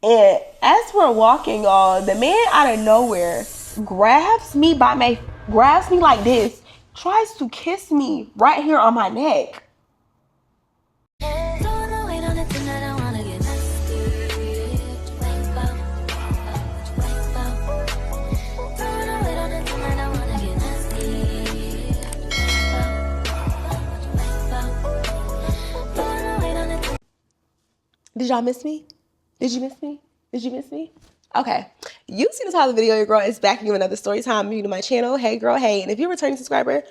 And as we're walking, y'all, the man out of nowhere grabs me like this, tries to kiss me right here on my neck. Did y'all miss me? Did you miss me? Did you miss me? Okay. You see the title of the video. Your girl is back with another story time. New to my channel. Hey, girl. Hey. And if you're a returning subscriber,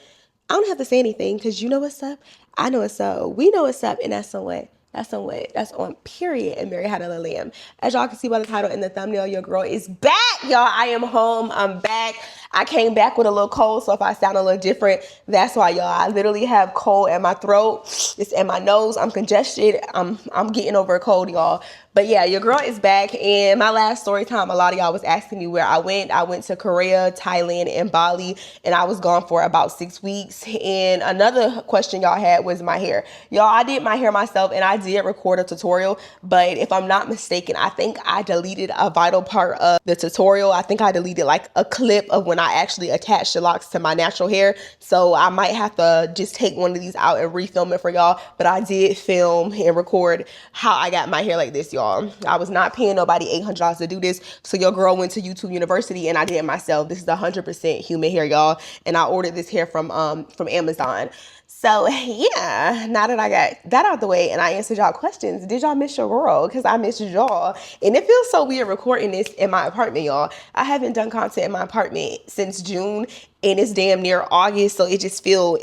I don't have to say anything because you know what's up. I know what's up. We know what's up. And that's on what? That's on what? That's on period. And Mary had a lamb. As y'all can see by the title and the thumbnail, your girl is back, y'all. I am home. I'm back. I came back with a little cold, so if I sound a little different, that's why, y'all. I literally have cold in my throat. It's in my nose. I'm congested. I'm getting over a cold, y'all. But yeah, your girl is back. And my last story time, a lot of y'all was asking me where I went. I went to Korea, Thailand, and Bali, and I was gone for about 6 weeks. And another question y'all had was my hair. Y'all, I did my hair myself, and I did record a tutorial. But if I'm not mistaken, I think I deleted a vital part of the tutorial. I think I deleted like a clip of when I actually attached the locks to my natural hair. So I might have to just take one of these out and refilm it for y'all. But I did film and record how I got my hair like this, y'all. I was not paying nobody $800 to do this. So your girl went to YouTube University and I did it myself. This is 100% human hair, y'all. And I ordered this hair from Amazon. So yeah, now that I got that out the way and I answered y'all questions, did y'all miss your girl? Because I missed y'all. And it feels so weird recording this in my apartment, y'all. I haven't done content in my apartment since June and it's damn near August. So it just feel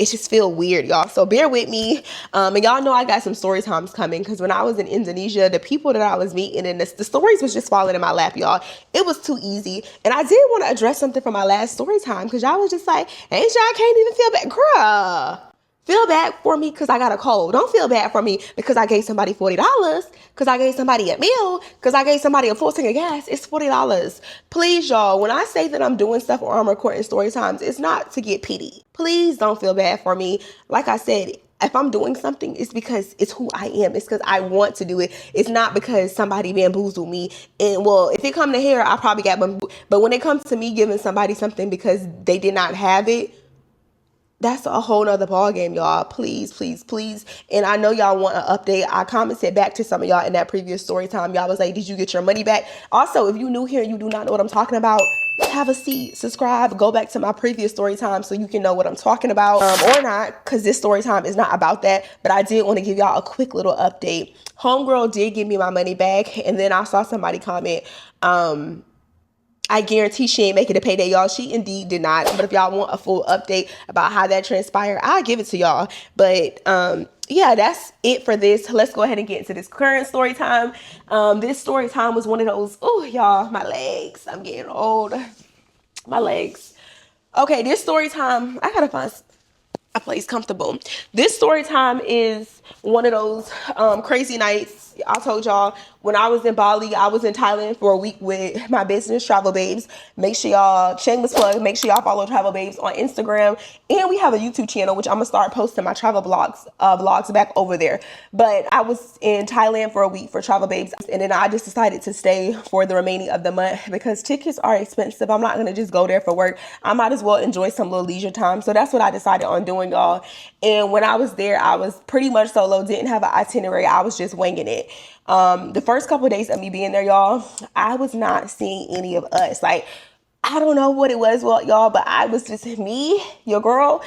weird, y'all. So bear with me. And y'all know I got some story times coming because when I was in Indonesia, the people that I was meeting and the stories was just falling in my lap, y'all. It was too easy. And I did want to address something from my last story time because y'all was just like, ain't y'all can't even feel bad, girl. Feel bad for me because I got a cold. Don't feel bad for me because I gave somebody $40, because I gave somebody a meal, because I gave somebody a full tank of gas. It's $40. Please, y'all, when I say that I'm doing stuff or I'm recording story times, it's not to get pity. Please don't feel bad for me. Like I said, if I'm doing something, it's because it's who I am. It's because I want to do it. It's not because somebody bamboozled me. And well, if it come to hair, I probably got bamboozled. But when it comes to me giving somebody something because they did not have it, that's a whole nother ball game, y'all. Please, please, please. And I know y'all want an update. I commented back to some of y'all in that previous story time. Y'all was like, did you get your money back? Also, if you new here and you do not know what I'm talking about, have a seat, subscribe, go back to my previous story time so you can know what I'm talking about or not, because this story time is not about that. But I did want to give y'all a quick little update. Homegirl did give me my money back. And then I saw somebody comment, I guarantee she ain't making a payday, y'all. She indeed did not. But if y'all want a full update about how that transpired, I'll give it to y'all. But yeah, that's it for this. Let's go ahead and get into this current story time. This story time was one of those, oh, y'all, my legs. I'm getting old. My legs. Okay, this story time, I gotta find a place comfortable. This story time is one of those crazy nights. I told y'all when I was in Bali, I was in Thailand for a week with my business, Travel Babes. Make sure y'all, shameless plug, make sure y'all follow Travel Babes on Instagram. And we have a YouTube channel, which I'm gonna start posting my travel vlogs back over there. But I was in Thailand for a week for Travel Babes. And then I just decided to stay for the remaining of the month because tickets are expensive. I'm not gonna just go there for work. I might as well enjoy some little leisure time. So that's what I decided on doing, y'all. And when I was there, I was pretty much solo, didn't have an itinerary. I was just winging it. The first couple of days of me being there, y'all, I was not seeing any of us. Like, I don't know what it was, well, y'all, but I was just me, your girl.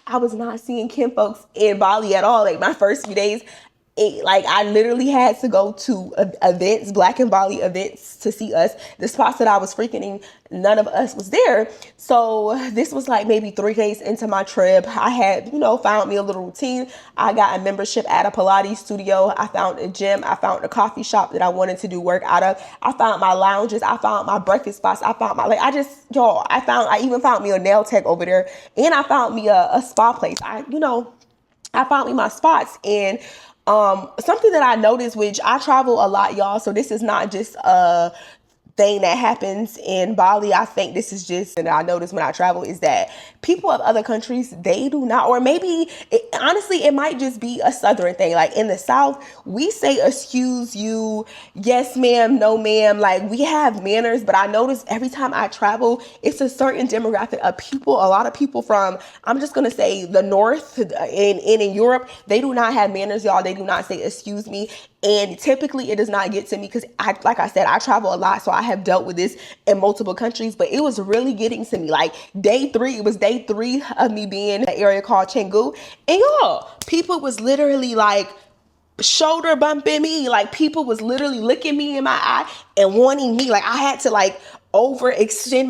I was not seeing Kim folks in Bali at all. Like my first few days, like I literally had to go to events, Black and Bali events to see us. The spots that I was frequenting, none of us was there. So this was like maybe 3 days into my trip. I had, found me a little routine. I got a membership at a Pilates studio. I found a gym. I found a coffee shop that I wanted to do work out of. I found my lounges. I found my breakfast spots. I found I even found me a nail tech over there. And I found me a spa place. I found me my spots. And something that I noticed, which I travel a lot, y'all, so this is not just thing that happens in Bali, I think this is just, and I notice when I travel, is that people of other countries, they do not, or maybe honestly it might just be a southern thing. Like in the South, we say excuse you, yes ma'am, no ma'am, like we have manners. But I notice every time I travel, it's a certain demographic of people, a lot of people from, I'm just gonna say the north, in Europe, they do not have manners, y'all. They do not say excuse me. And typically it does not get to me because like I said, I travel a lot. So I have dealt with this in multiple countries, but it was really getting to me. Like it was day three of me being in an area called Canggu. And y'all, people was literally like shoulder bumping me. Like people was literally looking me in my eye and wanting me. Like I had to like overexert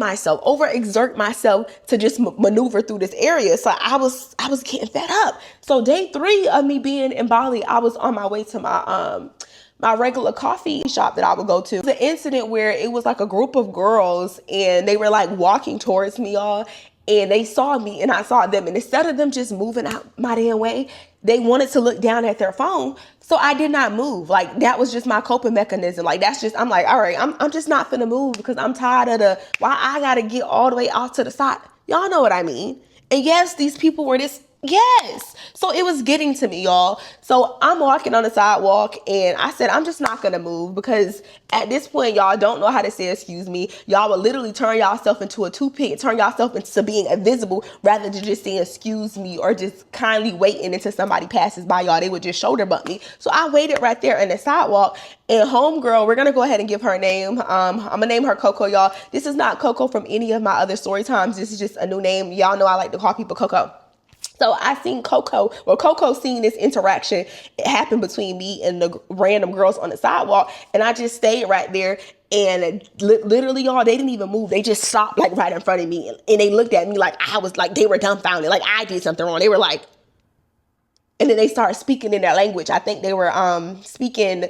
myself to just maneuver through this area. So I was getting fed up. So day three of me being in Bali, I was on my way to my regular coffee shop that I would go to. The incident where it was like a group of girls and they were like walking towards me, y'all, and they saw me and I saw them, and instead of them just moving out my damn way, they wanted to look down at their phone. So I did not move. Like that was just my coping mechanism. Like that's just, I'm like, all right, I'm just not finna move because I'm tired of why I gotta get all the way out to the side. Y'all know what I mean? And yes, these people were yes. So it was getting to me, y'all. So I'm walking on the sidewalk and I said, I'm just not going to move because at this point, y'all don't know how to say excuse me. Y'all will literally turn yourself into a toothpick, turn yourself into being invisible rather than just saying excuse me or just kindly waiting until somebody passes by, y'all. They would just shoulder bump me. So I waited right there in the sidewalk, and homegirl, we're going to go ahead and give her a name. I'm going to name her Coco, y'all. This is not Coco from any of my other story times. This is just a new name. Y'all know I like to call people Coco. So I seen Coco seen this interaction. It happened between me and the random girls on the sidewalk. And I just stayed right there. And literally, y'all, they didn't even move. They just stopped like right in front of me. And they looked at me like I was like, they were dumbfounded. Like I did something wrong. They were like, and then they started speaking in their language. I think they were speaking,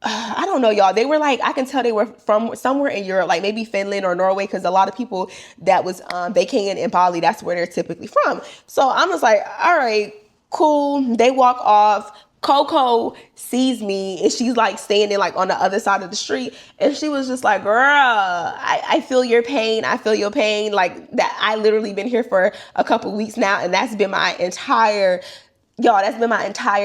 I don't know, y'all. They were like, I can tell they were from somewhere in Europe, like maybe Finland or Norway, because a lot of people that was vacating in Bali, that's where they're typically from. So I was like, all right, cool. They walk off. Coco sees me and she's like standing like on the other side of the street. And she was just like, girl, I feel your pain. I feel your pain. Like that. I literally been here for a couple weeks now. And that's been my entire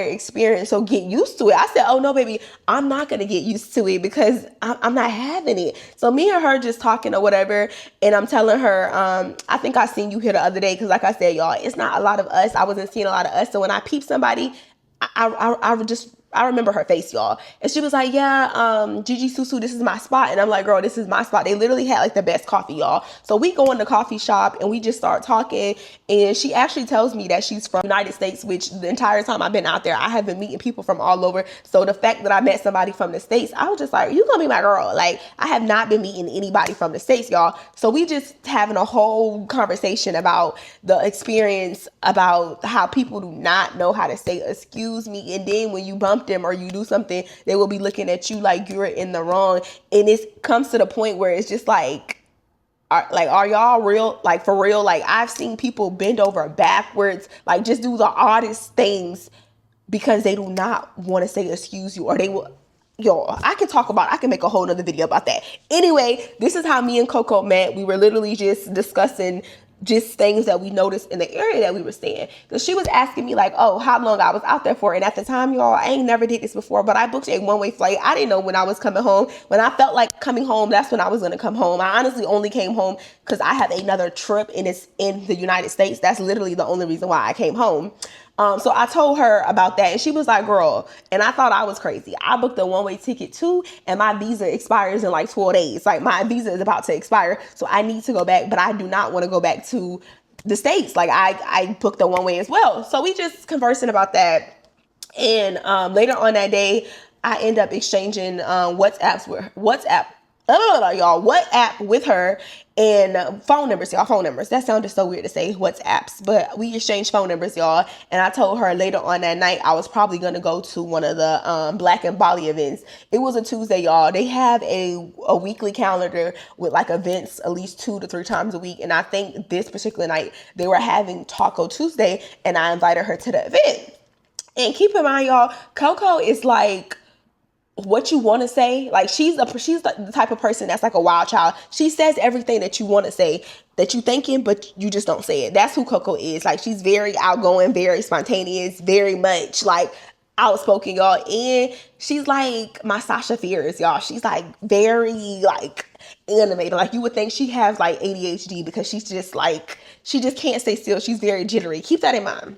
experience. So get used to it. I said, oh no, baby, I'm not going to get used to it because I'm not having it. So me and her just talking or whatever. And I'm telling her, I think I seen you here the other day. Cause like I said, y'all, it's not a lot of us. I wasn't seeing a lot of us. So when I peep somebody, I remember her face, y'all. And she was like, yeah, Gigi Susu, this is my spot. And I'm like, girl, this is my spot. They literally had like the best coffee, y'all. So we go in the coffee shop and we just start talking. And she actually tells me that she's from the United States, which the entire time I've been out there, I have been meeting people from all over. So the fact that I met somebody from the States, I was just like, you gonna be my girl. Like, I have not been meeting anybody from the States, y'all. So we just having a whole conversation about the experience, about how people do not know how to say excuse me. And then when you bump them or you do something, they will be looking at you like you're in the wrong. And it comes to the point where it's just like, are y'all real? Like for real? Like I've seen people bend over backwards, like just do the oddest things because they do not want to say excuse you, or they will. Yo, I can make a whole nother video about that. Anyway, this is how me and Coco met. We were literally just discussing just things that we noticed in the area that we were staying. Because she was asking me like, oh, how long I was out there for. And at the time, y'all, I ain't never did this before, but I booked a one-way flight. I didn't know when I was coming home. When I felt like coming home, that's when I was going to come home. I honestly only came home because I have another trip and it's in the United States. That's literally the only reason why I came home. So I told her about that and she was like, girl, and I thought I was crazy. I booked a one-way ticket too and my visa expires in like 12 days. Like my visa is about to expire. So I need to go back, but I do not want to go back to the States. Like I booked a one-way as well. So we just conversing about that. And later on that day, I end up exchanging WhatsApp with her and phone numbers, y'all. Phone numbers. That sounded so weird to say WhatsApps, but we exchanged phone numbers, y'all. And I told her later on that night I was probably gonna go to one of the Black and Bali events. It was a Tuesday, y'all. They have a weekly calendar with like events at least 2 to 3 times a week. And I think this particular night they were having Taco Tuesday, and I invited her to the event. And keep in mind, y'all, Coco is like what you want to say. Like she's the type of person that's like a wild child. She says everything that you want to say, that you thinking, but you just don't say it. That's who Coco is. Like she's very outgoing, very spontaneous, very much like outspoken, y'all. And she's like my Sasha Fierce, y'all. She's like very like animated. Like you would think she has like ADHD because she's just like, she just can't stay still. She's very jittery. Keep that in mind.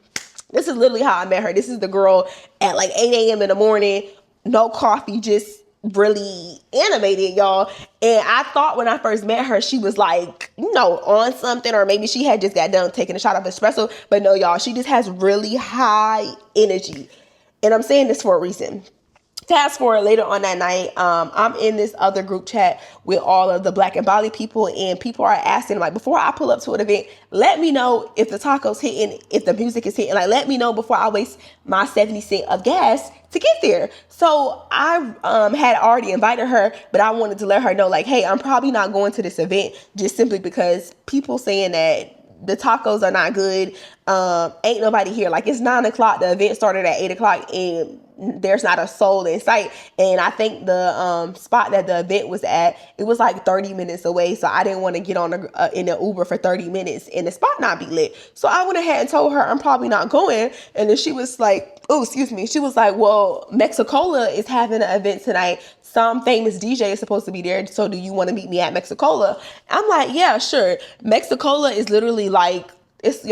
This is literally how I met her. This is the girl at like 8 a.m. in the morning, no coffee, just really animated, y'all. And I thought when I first met her, she was like, on something, or maybe she had just got done taking a shot of espresso. But no, y'all, she just has really high energy. And I'm saying this for a reason. Fast forward later on that night, I'm in this other group chat with all of the Black and Bali people, and people are asking, like, before I pull up to an event, let me know if the taco's hitting, if the music is hitting. Like, let me know before I waste my 70 cents of gas to get there. So I had already invited her, but I wanted to let her know, like, hey, I'm probably not going to this event just simply because people saying that the tacos are not good. Ain't nobody here. Like it's 9 o'clock. The event started at 8 o'clock and there's not a soul in sight. And I think the spot that the event was at, it was like 30 minutes away. So I didn't want to get on in an Uber for 30 minutes and the spot not be lit. So I went ahead and told her I'm probably not going. And then she was like, oh, excuse me. She was like, well, Mexicola is having an event tonight. Some famous DJ is supposed to be there. So do you want to meet me at Mexicola? I'm like, yeah, sure. Mexicola is literally like, it's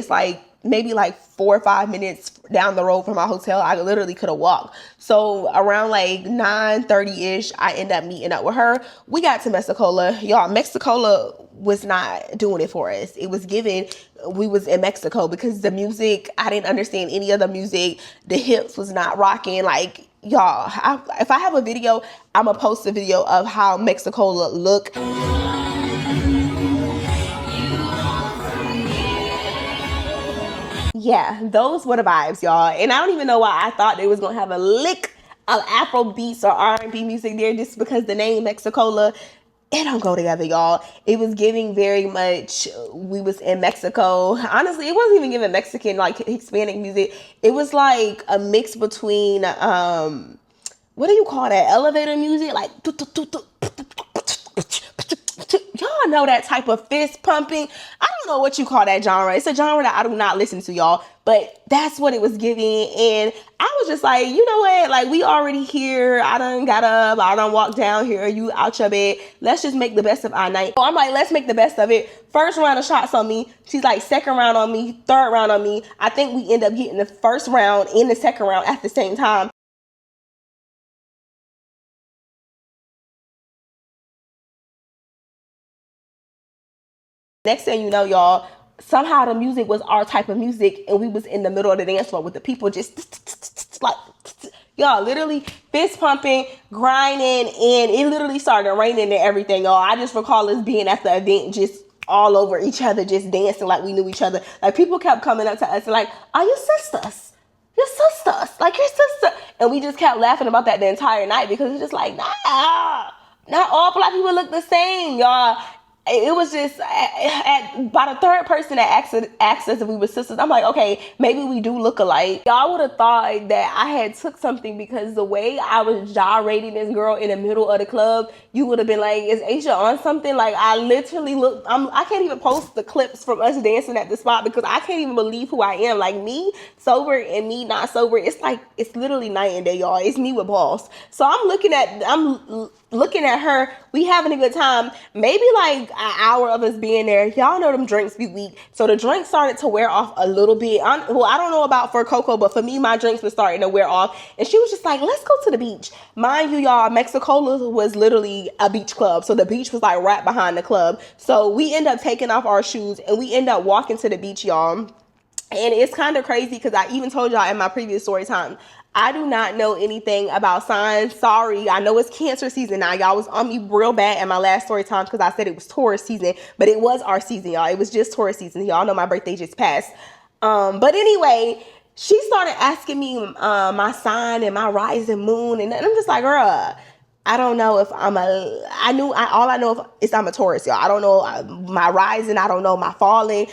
like maybe like 4 or 5 minutes down the road from my hotel. I literally could have walked. So around like 9:30-ish, I end up meeting up with her. We got to Mexicola. Y'all, Mexicola was not doing it for us. It was given, we was in Mexico because the music, I didn't understand any of the music. The hips was not rocking. Like, y'all, if I have a video, I'm gonna post a video of how Mexicola look. Yeah, those were the vibes, y'all. And I don't even know why I thought they was gonna have a lick of Afro beats or R&B music there just because the name Mexicola, it don't go together, y'all. It was giving very much, we was in Mexico. Honestly, it wasn't even giving Mexican, like Hispanic music. It was like a mix between, what do you call that? Elevator music? Like, y'all know that type of fist pumping. I don't know what you call that genre. It's a genre that I do not listen to, y'all. But that's what it was giving. And I was just like, you know what? Like, we already here. I done got up. I done walked down here. You out your bed. Let's just make the best of our night. So I'm like, let's make the best of it. First round of shots on me. She's like, second round on me. Third round on me. I think we end up getting the first round and the second round at the same time. Next thing you know, y'all, somehow the music was our type of music and we was in the middle of the dance floor with the people just like, y'all, literally fist pumping, grinding, and it literally started raining and everything, y'all. I just recall us being at the event just all over each other, just dancing like we knew each other. Like people kept coming up to us and like, are you sisters? Your sisters, like your sister. And we just kept laughing about that the entire night because it's just like, nah, not all Black people look the same, y'all. It was just by the third person that asked us if we were sisters, I'm like, okay, maybe we do look alike. Y'all would have thought that I had took something because the way I was gyrating this girl in the middle of the club, you would have been like, is Aisha on something? Like I literally look, I can't even post the clips from us dancing at the spot because I can't even believe who I am. Like me sober and me not sober, it's like, it's literally night and day, y'all. It's me with balls. So I'm looking at her, we having a good time. Maybe like an hour of us being there. Y'all know them drinks be weak. So the drinks started to wear off a little bit. I don't know about for Coco, but for me, my drinks were starting to wear off. And she was just like, let's go to the beach. Mind you, y'all, Mexicola was literally a beach club. So the beach was like right behind the club. So we end up taking off our shoes and we end up walking to the beach, y'all. And it's kind of crazy because I even told y'all in my previous story time, I do not know anything about signs. Sorry. I know it's Cancer season now. Y'all was on me real bad in my last story time because I said it was Taurus season, but it was our season, y'all. It was just Taurus season. Y'all know my birthday just passed. But anyway, she started asking me my sign and my rising moon. And I'm just like, girl, I don't know if all I know is I'm a Taurus, y'all. I don't know my rising. I don't know my falling.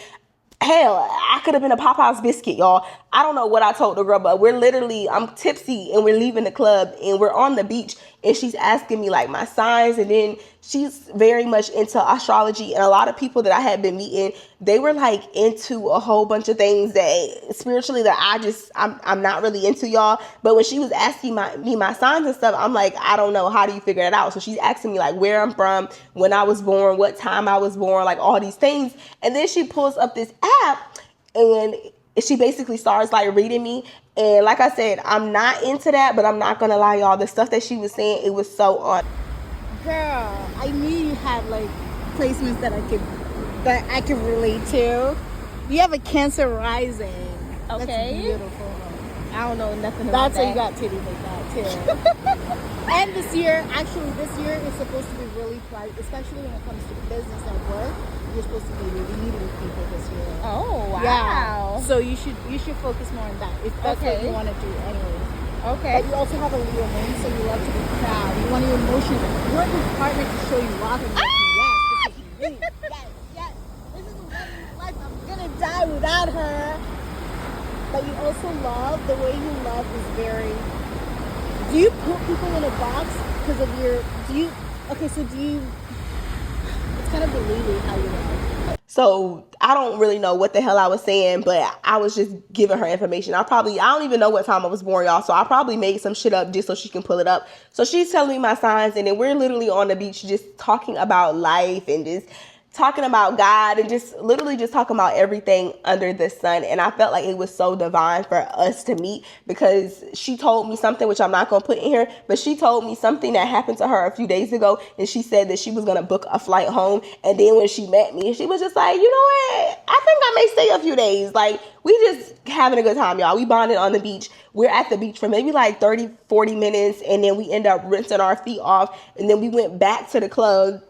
Hell, I could have been a Popeye's biscuit, y'all. I don't know what I told the girl, but I'm tipsy and we're leaving the club and we're on the beach and she's asking me like my signs, and then she's very much into astrology, and a lot of people that I had been meeting, they were like into a whole bunch of things that spiritually that I'm not really into, y'all. But when she was asking me my signs and stuff, I'm like, I don't know, how do you figure it out? So she's asking me like where I'm from, when I was born, what time I was born, like all these things. And then she pulls up this app and she basically starts like reading me. And like I said, I'm not into that, but I'm not gonna lie, y'all, the stuff that she was saying, it was so on. Girl, I knew you had like placements that I could relate to. You have a Cancer rising. Okay. That's beautiful. I don't know nothing about that. That's why you got titties like that too. And this year is supposed to be really bright, especially when it comes to business and work. You're supposed to be leading people this year. Oh, wow. Yeah. So you should focus more on that if that's what you want to do anyways. Okay. But you also have a Leo moon, so you love to be proud. You want your emotions. You want your partner to show you love and yes, this is me. Yes. This is the woman life. I'm gonna die without her. But you also love, the way you love is very... Do you put people in a box because of your... It's kind of believing how you love. So I don't really know what the hell I was saying, but I was just giving her information. I don't even know what time I was born, y'all. So I probably made some shit up just so she can pull it up. So she's telling me my signs, and then we're literally on the beach just talking about life and just talking about God and just literally just talking about everything under the sun. And I felt like it was so divine for us to meet, because she told me something, which I'm not going to put in here, but she told me something that happened to her a few days ago. And she said that she was going to book a flight home. And then when she met me, she was just like, you know what? I think I may stay a few days. Like, we just having a good time, y'all. We bonded on the beach. We're at the beach for maybe like 30, 40 minutes. And then we end up rinsing our feet off. And then we went back to the club.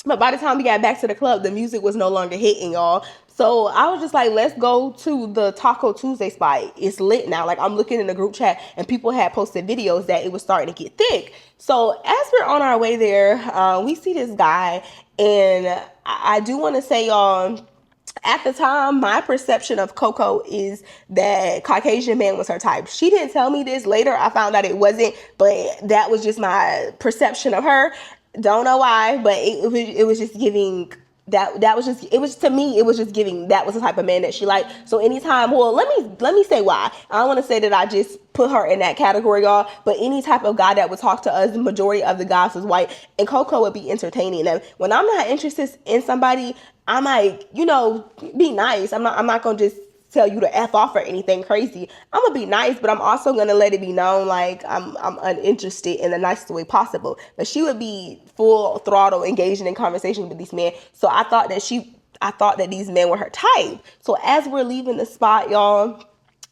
But by the time we got back to the club, the music was no longer hitting, y'all. So I was just like, let's go to the Taco Tuesday spot. It's lit now. Like, I'm looking in the group chat and people had posted videos that it was starting to get thick. So as we're on our way there, we see this guy. And I do want to say, y'all, at the time, my perception of Coco is that Caucasian man was her type. She didn't tell me this. Later, I found out it wasn't, but that was just my perception of her. Don't know why, but it was just giving that was just, it was, to me, it was just giving that was the type of man that she liked. So anytime, well, let me say why. I don't want to say that I just put her in that category, y'all, but any type of guy that would talk to us, the majority of the guys was white, and Coco would be entertaining. And when I'm not interested in somebody, I might, be nice. I'm not gonna just tell you to F off or anything crazy. I'm gonna be nice, but I'm also gonna let it be known like I'm uninterested in the nicest way possible. But she would be full throttle engaging in conversation with these men. So I thought that these men were her type. So as we're leaving the spot, y'all,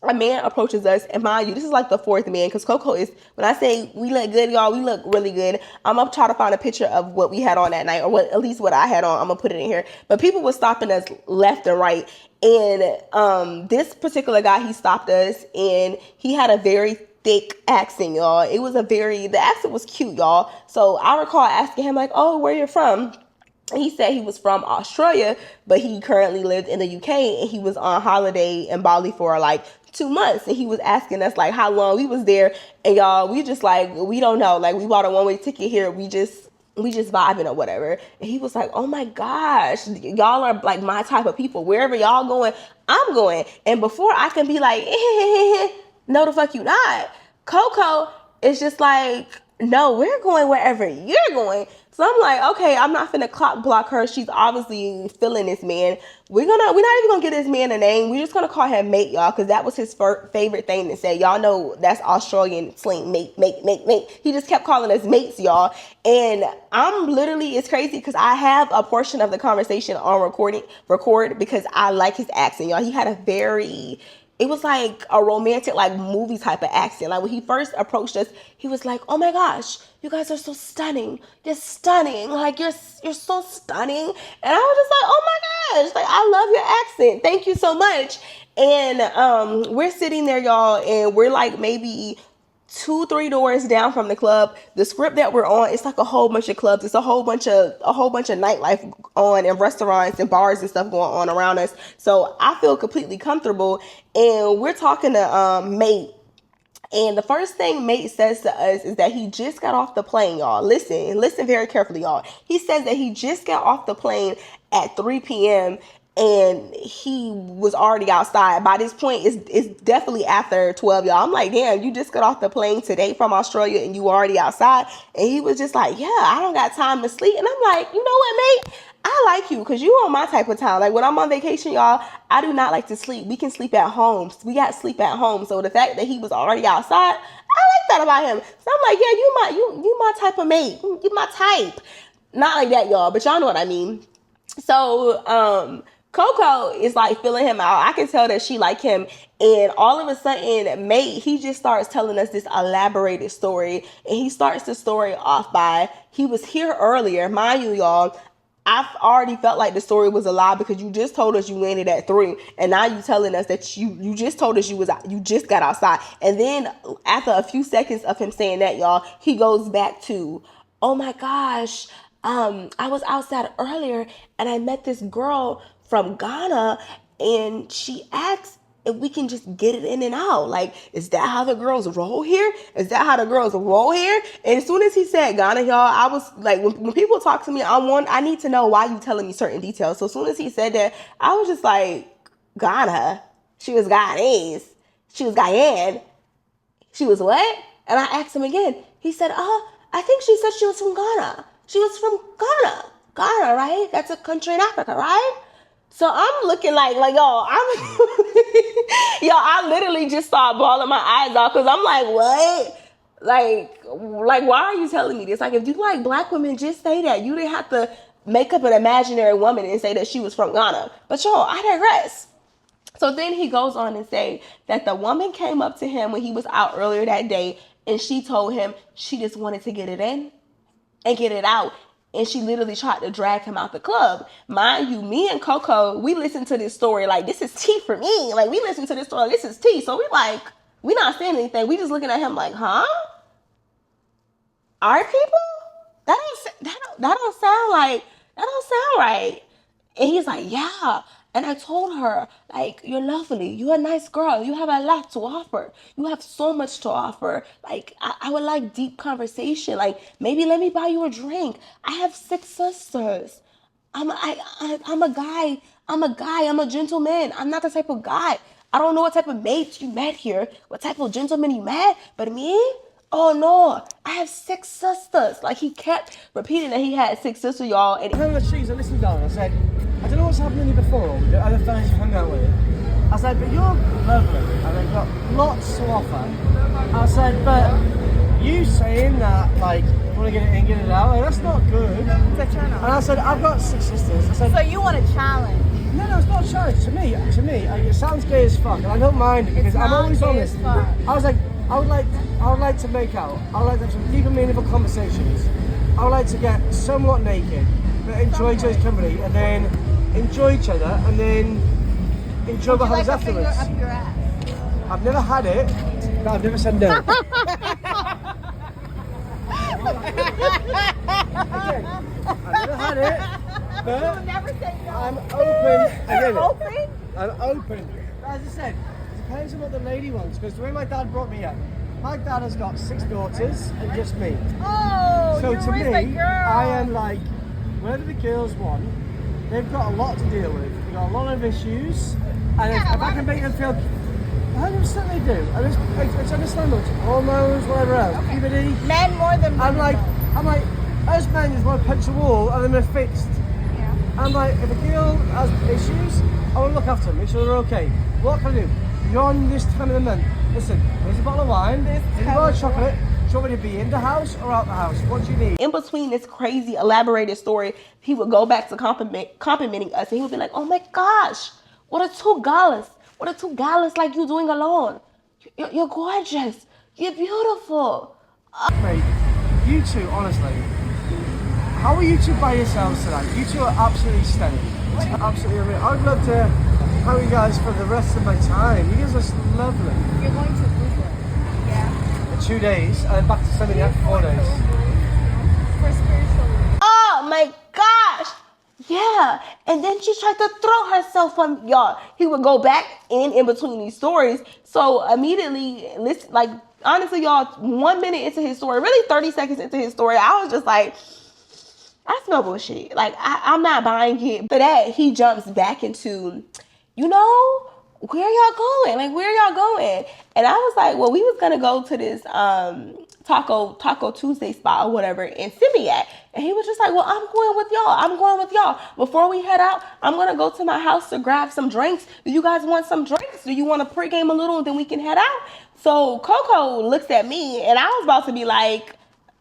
a man approaches us, and mind you, this is like the fourth man, because Coco is, when I say we look good, y'all, we look really good. I'm gonna try to find a picture of what we had on that night, or at least what I had on. I'm gonna put it in here. But people were stopping us left and right, and this particular guy, he stopped us, and he had a very thick accent, y'all. The accent was cute, y'all. So I recall asking him like, oh, where you're from? He said he was from Australia, but he currently lived in the UK, and he was on holiday in Bali for like 2 months. And he was asking us like how long we was there. And y'all, we just like, we don't know. Like, we bought a one-way ticket here. We just vibing or whatever. And he was like, oh my gosh, y'all are like my type of people. Wherever y'all going, I'm going. And before I can be like, no, the fuck you not. Coco is just like, no, we're going wherever you're going. So I'm like, okay, I'm not finna clock block her. She's obviously feeling this man. We're not even gonna give this man a name. We're just gonna call him mate, y'all, because that was his favorite thing to say. Y'all know that's Australian slang, mate. He just kept calling us mates, y'all. And I'm literally, it's crazy because I have a portion of the conversation on record because I like his accent, y'all. He had it was like a romantic, like movie type of accent. Like when he first approached us, he was like, oh my gosh, you guys are so stunning. You're stunning. Like you're so stunning. And I was just like, oh my gosh, like I love your accent. Thank you so much. And we're sitting there, y'all, and we're like maybe 2-3 doors down from the club. The script that we're on, it's like a whole bunch of clubs. It's a whole bunch of nightlife on, and restaurants and bars and stuff going on around us. So I feel completely comfortable. And we're talking to Mate. And the first thing Mate says to us is that he just got off the plane, y'all. Listen very carefully, y'all. He says that he just got off the plane at 3 p.m. and he was already outside. By this point, it's definitely after 12, y'all. I'm like, damn, you just got off the plane today from Australia and you already outside? And he was just like, yeah, I don't got time to sleep. And I'm like, you know what, Mate? I like you because you on my type of time. Like when I'm on vacation, y'all, I do not like to sleep. We can sleep at home. We got sleep at home. So the fact that he was already outside, I like that about him. So I'm like, yeah, you my type of mate. You my type. Not like that, y'all, but y'all know what I mean. So Coco is like feeling him out. I can tell that she like him. And all of a sudden, Mate, he just starts telling us this elaborated story. And he starts the story off by, he was here earlier. Mind you, y'all, I've already felt like the story was a lie because you just told us you landed at 3, and now you telling us that you just told us you just got outside. And then after a few seconds of him saying that, y'all, he goes back to, oh my gosh, I was outside earlier and I met this girl from Ghana, and she asked if we can just get it in and out. Like, is that how the girls roll here? Is that how the girls roll here? And as soon as he said Ghana, y'all, I was like, when people talk to me, I need to know why you telling me certain details. So as soon as he said that, I was just like, Ghana? She was Ghanese. She was Guyane. She was what? And I asked him again. He said, I think she said she was from Ghana. She was from Ghana. Ghana, right? That's a country in Africa, right? So I'm looking like y'all, I literally just started bawling my eyes out because I'm like, what? Like, why are you telling me this? Like, if you like black women, just say that. You didn't have to make up an imaginary woman and say that she was from Ghana. But y'all, I digress. So then he goes on and say that the woman came up to him when he was out earlier that day, and she told him she just wanted to get it in and get it out. And she literally tried to drag him out the club. Mind you, me and Coco, we listened to this story like, this is tea for me. Like, we listened to this story, this is tea. So we not saying anything. We just looking at him like, huh? Our people? That don't sound right. And he's like, yeah. And I told her, like, you're lovely. You're a nice girl. You have a lot to offer. You have so much to offer. Like, I would like deep conversation. Like, maybe let me buy you a drink. I have 6 sisters. I'm a guy. I'm a gentleman. I'm not the type of guy. I don't know what type of mates you met here, what type of gentleman you met, but me? Oh no, I have 6 sisters. Like, he kept repeating that he had 6 sisters, y'all. And I remember I listened down. I said, I don't know what's happened to you before with the other fellas you hung out with. I said, but you're lovely and I've got lots to offer. I said, but you saying that, like, you want to get it in, get it out, like, that's not good. It's a turn off. And I said, I've got 6 sisters. I said, So you want a challenge? no, it's not a challenge. To me, like, it sounds gay as fuck, and I don't mind it because I'm always honest. I was like, I would like to make out. I would like to have some deep and meaningful conversations. I would like to get somewhat naked, but enjoy each other's company, and then enjoy each other, and then enjoy what happens afterwards. Up your ass? I've never had it, but I've never said no. Again, I've never had it, but You'll never say no. I'm open. You're open? I'm open. As I said, it depends on what the lady wants, because the way my dad brought me up, my dad has got 6 daughters and just me. Oh, So you're to with me, the girl. I am like, whatever the girls want, they've got a lot to deal with. They've got a lot of issues, and if I can make them feel, 100% they do. And it's understandable. It's hormones, whatever else, puberty. Men more than women. I'm like, us men just want to punch a wall and then they're fixed. Yeah. I'm like, if a girl has issues, I want to look after them, make sure they're okay. What can I do? You're on this time of the month. Listen, here's a bottle of wine, here's a bottle of chocolate. Do you want me to be in the house or out the house? What do you need? in between this crazy elaborated story, he would go back to complimenting us, and he would be like, oh my gosh, what are 2 galas? What are 2 galas like you doing alone? You're gorgeous. You're beautiful. Mate, you two, honestly, how are you two by yourselves tonight? You two are absolutely stunning. It's absolutely amazing. I'd love to hang with you guys for the rest of my time. You guys are lovely. You're going to Brazil. Yeah. for 2 days and then back to Seminyak for 4 days. For spiritual. Oh my gosh. Yeah. And then she tried to throw herself on y'all. He would go back in between these stories. So immediately, listen, like, honestly, y'all, 1 minute into his story, really 30 seconds into his story, I was just like, I smell bullshit. Like, I'm not buying it. But that, he jumps back into, where y'all going? Like, where y'all going? And I was like, well, we was going to go to this Taco Tuesday spot or whatever in Seminyak. And he was just like, well, I'm going with y'all. Before we head out, I'm going to go to my house to grab some drinks. Do you guys want some drinks? Do you want to pregame a little and then we can head out? So Coco looks at me and I was about to be like,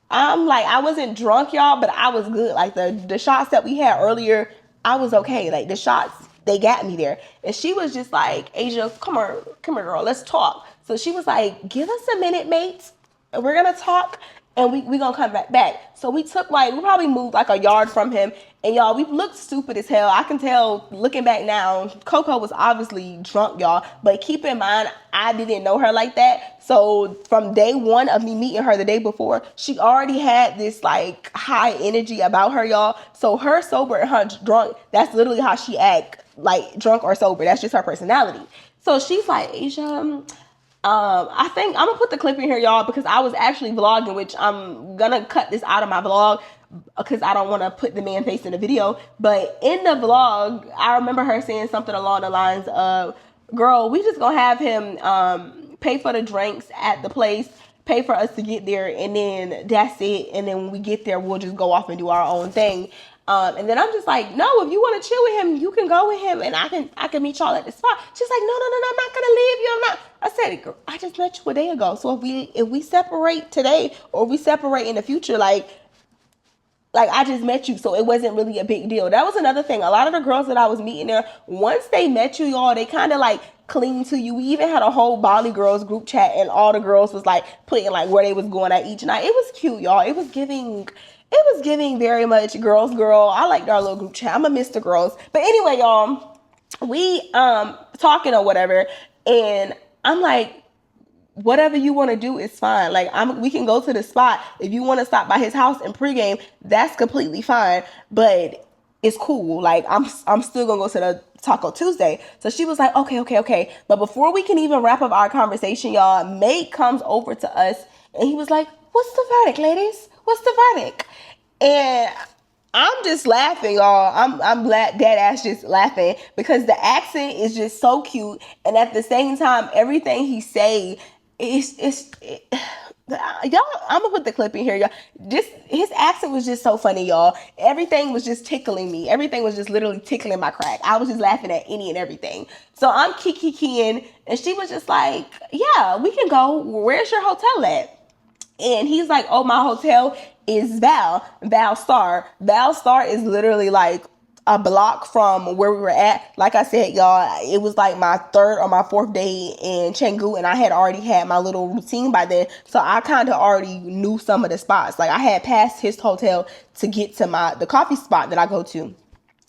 I wasn't drunk, y'all, but I was good. Like the shots that we had earlier, I was okay. Like the shots, they got me there. And she was just like, Asia, come here, girl, let's talk. So she was like, give us a minute, mate. And we're gonna talk and we gonna come back. So we probably moved like a yard from him. And y'all, we looked stupid as hell. I can tell looking back now, Coco was obviously drunk, y'all. But keep in mind, I didn't know her like that. So from day one of me meeting her the day before, she already had this like high energy about her, y'all. So her sober and her drunk, that's literally how she act, like drunk or sober. That's just her personality. So she's like, Asia, I think I'm gonna put the clip in here, y'all, because I was actually vlogging, which I'm gonna cut this out of my vlog because I don't want to put the man face in the video. But in the vlog, I remember her saying something along the lines of, girl, we just gonna have him pay for the drinks at the place, pay for us to get there, and then that's it. And then when we get there, we'll just go off and do our own thing. And then I'm just like, no, if you want to chill with him, you can go with him and I can meet y'all at the spot. She's like, no, I'm not going to leave you. I'm not. I said, girl, I just met you a day ago. So if we separate today or we separate in the future, like I just met you. So it wasn't really a big deal. That was another thing. A lot of the girls that I was meeting there, once they met you, y'all, they kind of like cling to you. We even had a whole Bali girls group chat and all the girls was like putting like where they was going at each night. It was cute, y'all. It was giving very much girls. I liked our little group chat. I'm a Mr. Girls. But anyway, y'all, we talking or whatever, and I'm like, whatever you want to do is fine. Like we can go to the spot. If you want to stop by his house and pregame, that's completely fine. But it's cool. Like I'm still gonna go to the Taco Tuesday. So she was like, okay. But before we can even wrap up our conversation, y'all, Mate comes over to us and he was like, what's the verdict, ladies? What's the verdict? And I'm just laughing, y'all. I'm dead ass just laughing because the accent is just so cute, and at the same time, everything he say y'all. I'm gonna put the clip in here, y'all. Just his accent was just so funny, y'all. Everything was just tickling me. Everything was just literally tickling my crack. I was just laughing at any and everything. So I'm kikiing, and she was just like, "Yeah, we can go. Where's your hotel at?" And he's like, oh, my hotel is Val Star. Val Star is literally like a block from where we were at. Like I said, y'all, it was like my third or my fourth day in Canggu, and I had already had my little routine by then. So I kind of already knew some of the spots. Like I had passed his hotel to get to the coffee spot that I go to.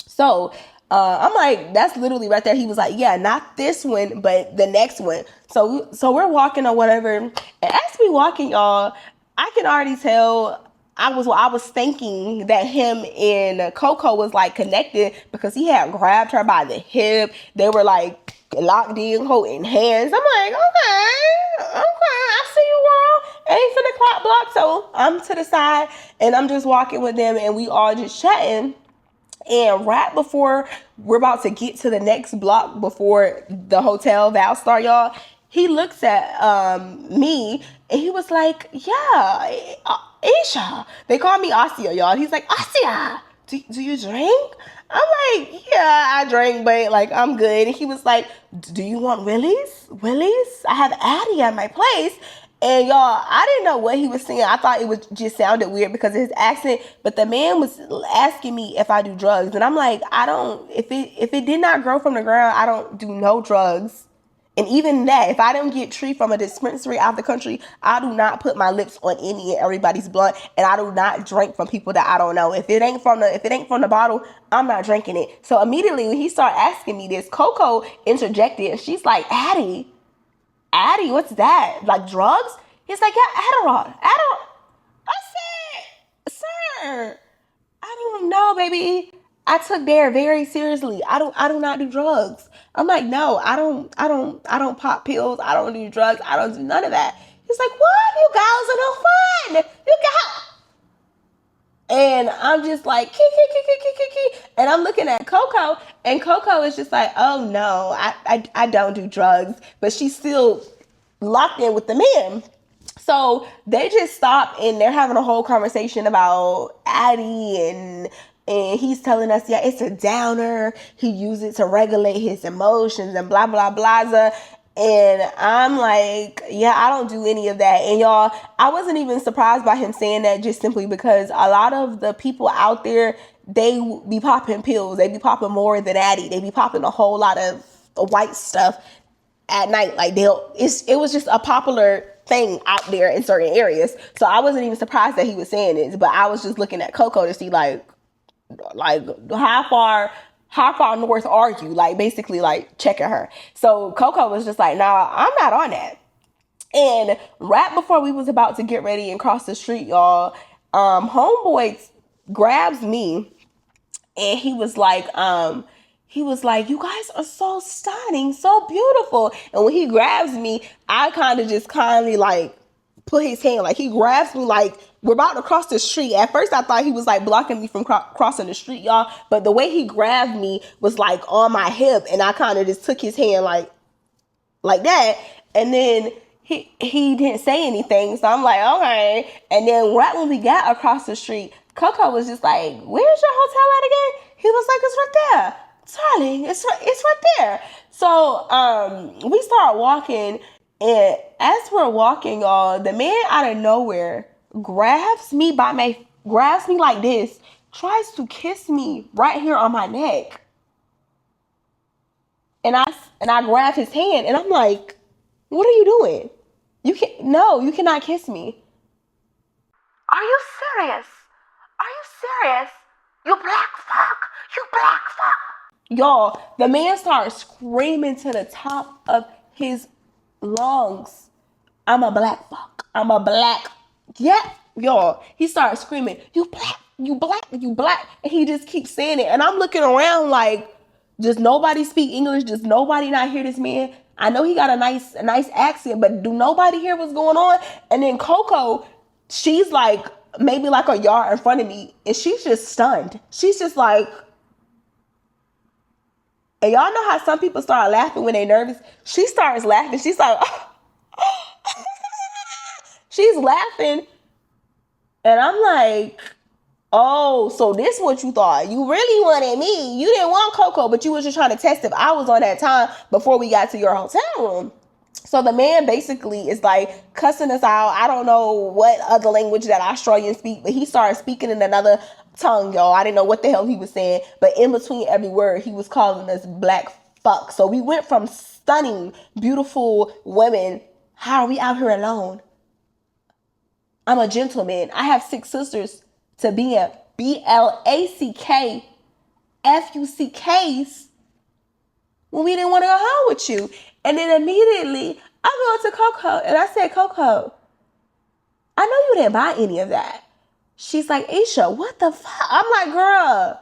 So I'm like, that's literally right there. He was like, yeah, not this one, but the next one. So we're walking or whatever. And as we walking, y'all, I can already tell I was thinking that him and Coco was like connected because he had grabbed her by the hip. They were like locked in, holding hands. I'm like, okay, I see you, girl. Ain't finna clock block. So I'm to the side and I'm just walking with them and we all just chatting. And right before we're about to get to the next block before the hotel Valstar, y'all, he looks at me and he was like, yeah, Aisha. They call me Asia, y'all. He's like, Asia, do you drink? I'm like, yeah, I drink, but like I'm good. And he was like, do you want Willie's? I have Addie at my place. And y'all, I didn't know what he was saying. I thought it was just sounded weird because of his accent. But the man was asking me if I do drugs. And I'm like, I don't, if it did not grow from the ground, I don't do no drugs. And even that, if I don't get treated from a dispensary out of the country, I do not put my lips on any and everybody's blunt. And I do not drink from people that I don't know. If it ain't from the bottle, I'm not drinking it. So immediately when he started asking me this, Coco interjected and she's like, Addie, what's that? Like drugs? He's like, yeah, Adderall. Adderall. I said, sir, I don't know, baby. I took Dare very seriously. I do not do drugs. I'm like, no, I don't pop pills. I don't do drugs. I don't do none of that. He's like, what? You guys are no fun. You got. And I'm just like, kiki. And I'm looking at Coco, and Coco is just like, oh no, I don't do drugs. But she's still locked in with the man. So they just stop and they're having a whole conversation about Addie, and he's telling us, yeah, it's a downer. He uses it to regulate his emotions and blah, blah, blah. And I'm like, yeah, I don't do any of that. And y'all, I wasn't even surprised by him saying that, just simply because a lot of the people out there, they be popping pills. They be popping more than Addie. They be popping a whole lot of white stuff at night. Like it was just a popular thing out there in certain areas. So I wasn't even surprised that he was saying this, but I was just looking at Coco to see like how far north are you? Like basically like checking her. So Coco was just like, nah, I'm not on that. And right before we was about to get ready and cross the street, y'all, homeboy grabs me and he was like, you guys are so stunning, so beautiful. And when he grabs me, I kind of just kindly like put his hand, like he grabs me like we're about to cross the street. At first I thought he was like blocking me from crossing the street, y'all. But the way he grabbed me was like on my hip, and I kind of just took his hand like that. And then he didn't say anything. So I'm like, okay. And then right when we got across the street, Coco was just like, where's your hotel at again? He was like, it's right there. Darling, it's right there. So we start walking, and as we're walking, y'all, the man out of nowhere grabs me like this, tries to kiss me right here on my neck. And I grab his hand, and I'm like, what are you doing? You cannot kiss me. Are you serious? You black fuck. Y'all, the man started screaming to the top of his lungs, I'm a black fuck. Yeah, y'all. He started screaming, you black. And he just keeps saying it. And I'm looking around like, does nobody speak English? Does nobody not hear this man? I know he got a nice accent, but do nobody hear what's going on? And then Coco, she's like maybe like a yard in front of me, and she's just stunned. She's just like, and y'all know how some people start laughing when they're nervous? She starts laughing. She's like, she's laughing. And I'm like, oh, so this what you thought. You really wanted me. You didn't want Coco, but you was just trying to test if I was on that time before we got to your hotel room. So the man basically is like cussing us out. I don't know what other language that Australians speak, but he started speaking in another tongue, y'all. I didn't know what the hell he was saying, but in between every word, he was calling us black fuck. So we went from stunning, beautiful women. How are we out here alone? I'm a gentleman. I have 6 sisters, to be a BLACKFUCKs when we didn't want to go home with you. And then immediately I go to Coco and I said, Coco, I know you didn't buy any of that. She's like, Aisha, what the fuck? I'm like, girl,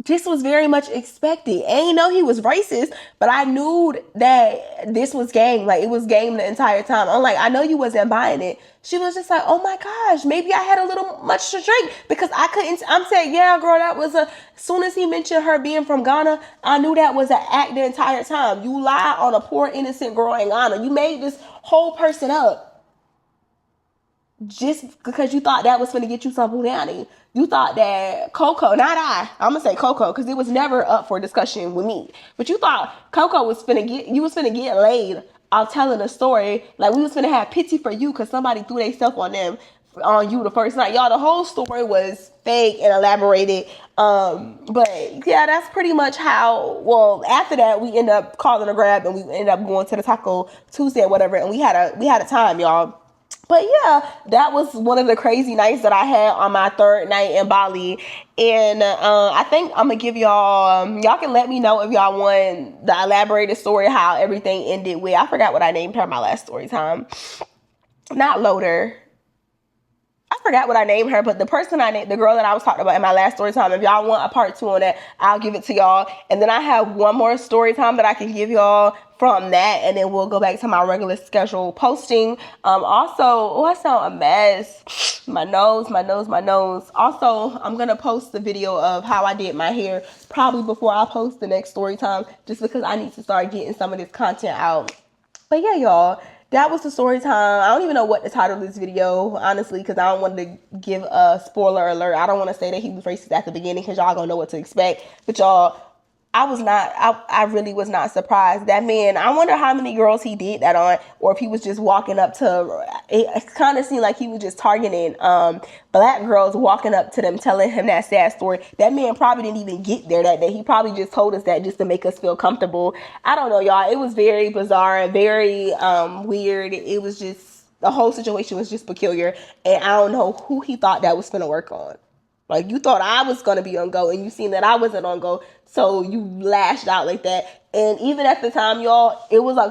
this was very much expected. And you know he was racist, but I knew that this was game. Like, it was game the entire time. I'm like, I know you wasn't buying it. She was just like, oh my gosh, maybe I had a little much to drink because I couldn't. I'm saying, yeah, girl, that was as soon as he mentioned her being from Ghana, I knew that was an act the entire time. You lied on a poor innocent girl in Ghana. You made this whole person up just because you thought that was going to get you some punani. You thought that Coco, not I'm going to say Coco because it was never up for discussion with me. But you thought Coco was you was finna get laid out telling a story. Like we was finna have pity for you because somebody threw themselves on you the first night. Y'all, the whole story was fake and elaborated. But yeah, that's pretty much how, well, after that, we ended up calling a grab and we ended up going to the Taco Tuesday or whatever. And we had a time, y'all. But yeah, that was one of the crazy nights that I had on my 3rd night in Bali. And I think I'm going to give y'all can let me know if y'all want the elaborated story, how everything ended with. I forgot what I named her my last story time. not loader. I forgot what I named her, but the person I named, the girl that I was talking about in my last story time, if y'all want a part 2 on that, I'll give it to y'all. And then I have one more story time that I can give y'all from that, and then we'll go back to my regular schedule posting. Also, I sound a mess. My nose. Also, I'm gonna post the video of how I did my hair probably before I post the next story time, just because I need to start getting some of this content out. But yeah, y'all, that was the story time. I don't even know what to title this video, honestly, because I don't want to give a spoiler alert. I don't want to say that he was racist at the beginning because y'all gonna know what to expect. But y'all, I really was not surprised. That man, I wonder how many girls he did that on, or if he was just walking up to, it kind of seemed like he was just targeting black girls, walking up to them, telling him that sad story. That man probably didn't even get there that day. He probably just told us that just to make us feel comfortable. I don't know, y'all. It was very bizarre and very weird. It was just, the whole situation was just peculiar. And I don't know who he thought that was going to work on. Like, you thought I was going to be on go, and you seen that I wasn't on go, so you lashed out like that. And even at the time, y'all, it was like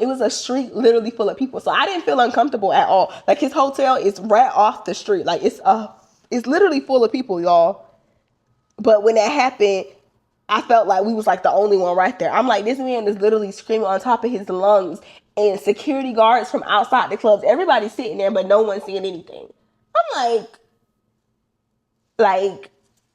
it was a street literally full of people. So I didn't feel uncomfortable at all. Like, his hotel is right off the street. Like, it's literally full of people, y'all. But when that happened, I felt like we was like the only one right there. I'm like, this man is literally screaming on top of his lungs, and security guards from outside the clubs, everybody's sitting there, but no one's seeing anything. I'm like,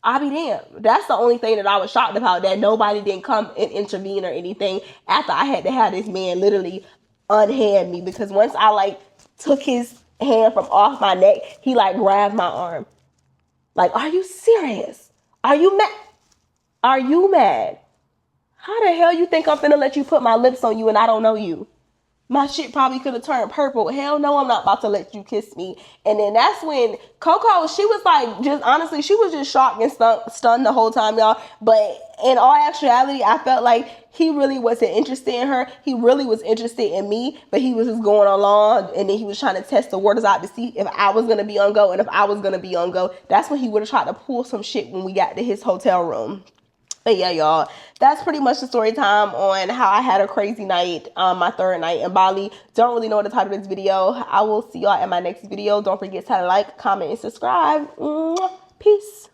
I'll be damned. That's the only thing that I was shocked about, that nobody didn't come and intervene or anything after I had to have this man literally unhand me. Because once I like took his hand from off my neck, he like grabbed my arm. Like, are you serious? Are you mad? Are you mad? How the hell you think I'm finna let you put my lips on you and I don't know you? My shit probably could have turned purple. Hell no, I'm not about to let you kiss me. And then that's when Coco, she was like, just honestly, she was just shocked and stunned the whole time, y'all. But in all actuality, I felt like he really wasn't interested in her. He really was interested in me, but he was just going along, and then he was trying to test the waters out to see if I was going to be on go and if I was going to be on go. That's when he would have tried to pull some shit when we got to his hotel room. But yeah, y'all, that's pretty much the story time on how I had a crazy night, my third night in Bali. Don't really know what to title this video. I will see y'all in my next video. Don't forget to like, comment, and subscribe. Peace.